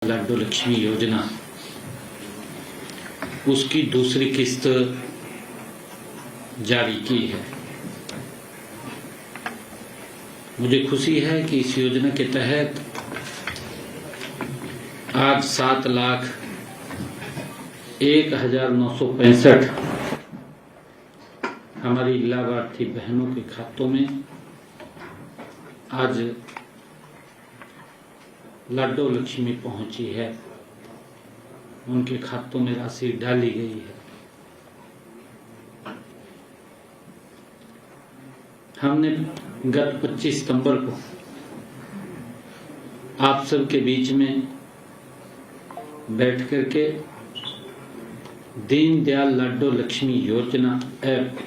लाडो लक्ष्मी योजना उसकी दूसरी किस्त जारी की है। मुझे खुशी है कि इस योजना के तहत आज 7,01,965 हमारी लाभार्थी बहनों के खातों में आज लाडो लक्ष्मी पहुंची है, उनके खातों में राशि डाली गई है। हमने गत 25 सितंबर को आप सबके बीच में बैठ करके दीनदयाल लाडो लक्ष्मी योजना ऐप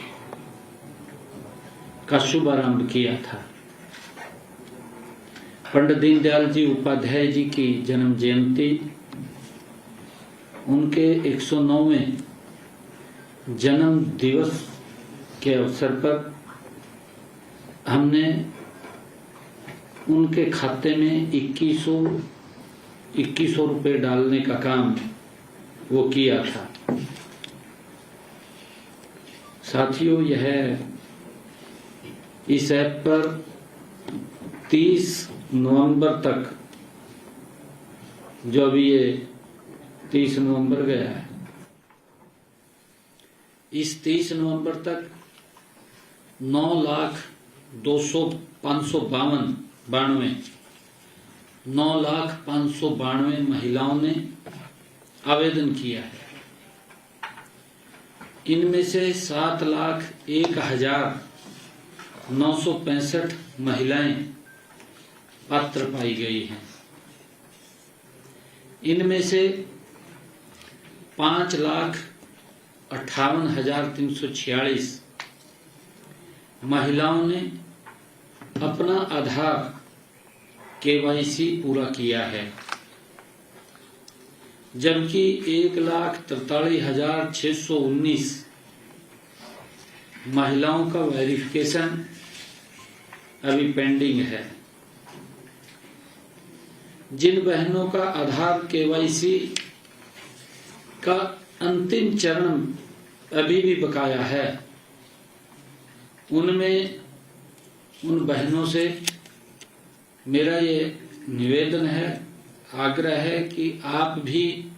का शुभारंभ किया था। पंडित दीनदयाल जी उपाध्याय जी की जन्म जयंती, उनके 109वें जन्म दिवस के अवसर पर हमने उनके खाते में 2100 रुपए डालने का काम वो किया था। साथियों, यह इस ऐप पर 30 नवंबर तक, जो अभी ये 30 नवंबर गया है, इस 30 नवंबर तक 9,592 महिलाओं ने आवेदन किया है। इनमें से 7,01,965 महिलाएं पात्र पाई गई हैं। इनमें से 5,58,346 महिलाओं ने अपना आधार केवाईसी पूरा किया है, जबकि 1,43,619 महिलाओं का वेरिफिकेशन अभी पेंडिंग है। जिन बहनों का आधार केवाईसी का अंतिम चरण अभी भी बकाया है, उनमें उन बहनों से मेरा ये निवेदन है, आग्रह है कि आप भी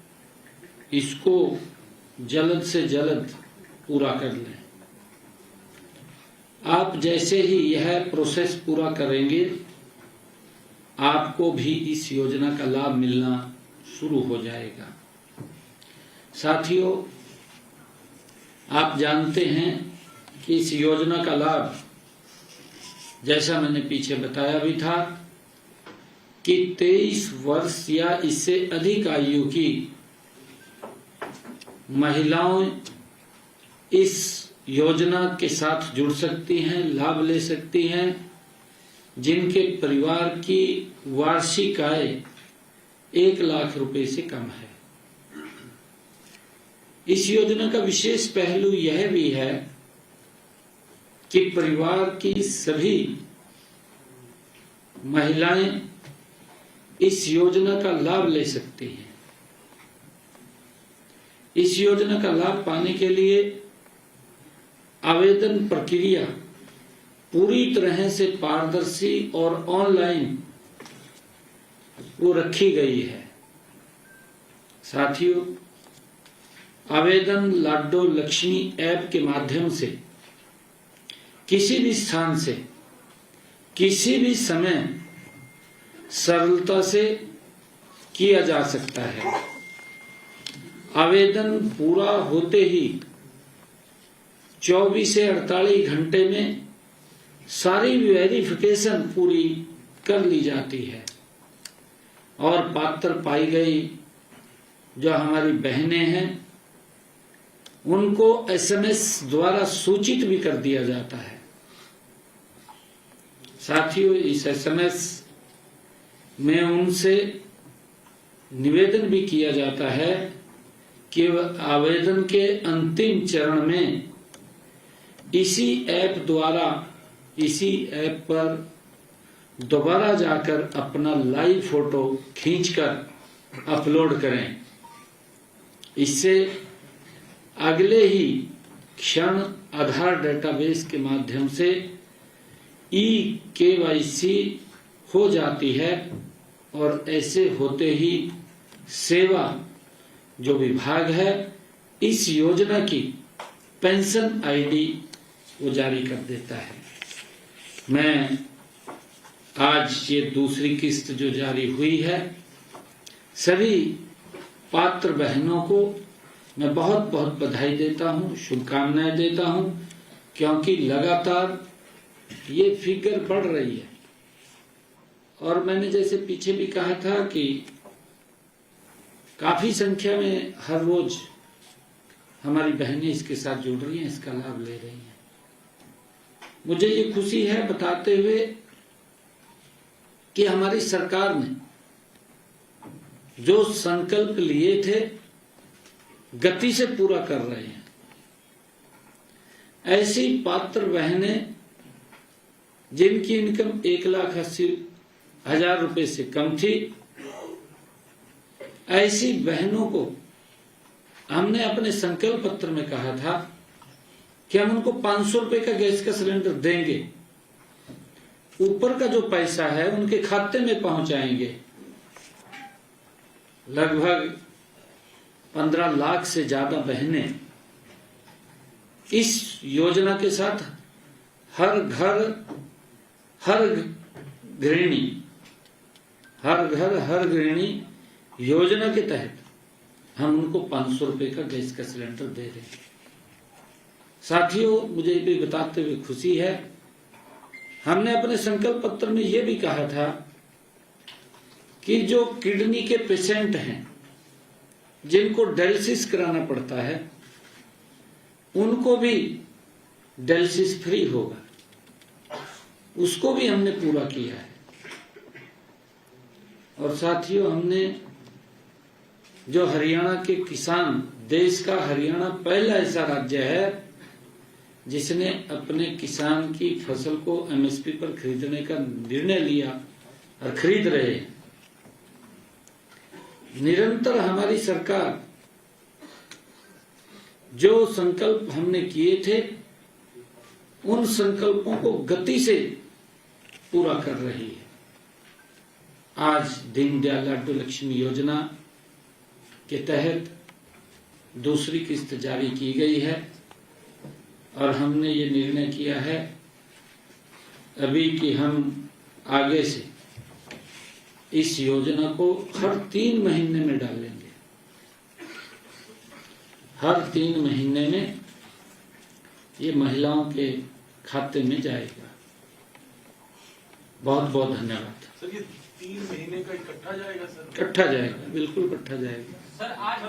इसको जल्द से जल्द पूरा कर लें। आप जैसे ही यह प्रोसेस पूरा करेंगे, आपको भी इस योजना का लाभ मिलना शुरू हो जाएगा। साथियों, आप जानते हैं कि इस योजना का लाभ, जैसा मैंने पीछे बताया भी था, कि 23 वर्ष या इससे अधिक आयु की महिलाएं इस योजना के साथ जुड़ सकती हैं, लाभ ले सकती हैं, जिनके परिवार की वार्षिक आय 1 लाख रुपए से कम है। इस योजना का विशेष पहलू यह भी है कि परिवार की सभी महिलाएं इस योजना का लाभ ले सकती हैं। इस योजना का लाभ पाने के लिए आवेदन प्रक्रिया पूरी तरह से पारदर्शी और ऑनलाइन वो रखी गई है। साथियों, आवेदन लाडो लक्ष्मी ऐप के माध्यम से किसी भी स्थान से, किसी भी समय सरलता से किया जा सकता है। आवेदन पूरा होते ही 24 से 48 घंटे में सारी वेरिफिकेशन पूरी कर ली जाती है और पात्र पाई गई जो हमारी बहनें हैं, उनको SMS द्वारा सूचित भी कर दिया जाता है। साथियों, इस SMS में उनसे निवेदन भी किया जाता है कि आवेदन के अंतिम चरण में इसी ऐप पर दोबारा जाकर अपना लाइव फोटो खींचकर अपलोड करें। इससे अगले ही क्षण आधार डेटाबेस के माध्यम से KYC हो जाती है और ऐसे होते ही सेवा जो विभाग है इस योजना की पेंशन ID वो जारी कर देता है। मैं आज ये दूसरी किस्त जो जारी हुई है, सभी पात्र बहनों को मैं बहुत बहुत बधाई देता हूँ, शुभकामनाएं देता हूँ, क्योंकि लगातार ये फिगर बढ़ रही है। और मैंने जैसे पीछे भी कहा था कि काफी संख्या में हर रोज हमारी बहनें इसके साथ जुड़ रही हैं, इसका लाभ ले रही हैं। मुझे ये खुशी है बताते हुए कि हमारी सरकार ने जो संकल्प लिए थे गति से पूरा कर रहे हैं। ऐसी पात्र बहनें जिनकी इनकम 1,80,000 रुपए से कम थी, ऐसी बहनों को हमने अपने संकल्प पत्र में कहा था कि हम उनको 500 रुपए का गैस का सिलेंडर देंगे, ऊपर का जो पैसा है उनके खाते में पहुंचाएंगे। लगभग 15 लाख से ज्यादा बहनें इस योजना के साथ हर घर हर गृहिणी योजना के तहत हम उनको 500 रुपए का गैस का सिलेंडर दे रहे हैं। साथियों, मुझे भी बताते हुए खुशी है, हमने अपने संकल्प पत्र में यह भी कहा था कि जो किडनी के पेशेंट हैं जिनको डायलिसिस कराना पड़ता है उनको भी डायलिसिस फ्री होगा, उसको भी हमने पूरा किया है। और साथियों, हमने जो हरियाणा के किसान, देश का हरियाणा पहला ऐसा राज्य है जिसने अपने किसान की फसल को MSP पर खरीदने का निर्णय लिया और खरीद रहे हैं। निरंतर हमारी सरकार जो संकल्प हमने किए थे उन संकल्पों को गति से पूरा कर रही है। आज दीनदयाल लाडली लक्ष्मी योजना के तहत दूसरी किस्त जारी की गई है और हमने ये निर्णय किया है अभी कि हम आगे से इस योजना को हर 3 महीने में डालेंगे। हर 3 महीने में ये महिलाओं के खाते में जाएगा। बहुत बहुत धन्यवाद। सर, ये 3 महीने का इकट्ठा जाएगा? सर, इकट्ठा जाएगा, बिल्कुल इकट्ठा जाएगा। सर, आज